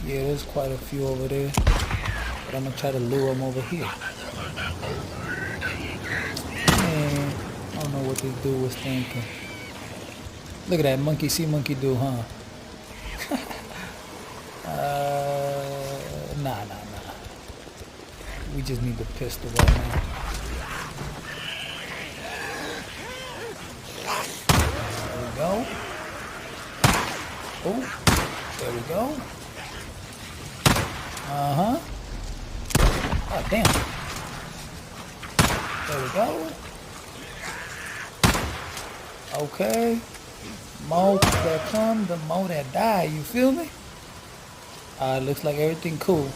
Yeah, there's quite a few over there. But I'm gonna try to lure them over here. Man, I don't know what this dude was thinking. Look at that monkey see, monkey do, huh? Nah. We just need the pistol right now. There we go. Oh, there we go. Uh-huh. Oh, damn. There we go. Okay. More that come, the more that die. You feel me? Looks like everything cool.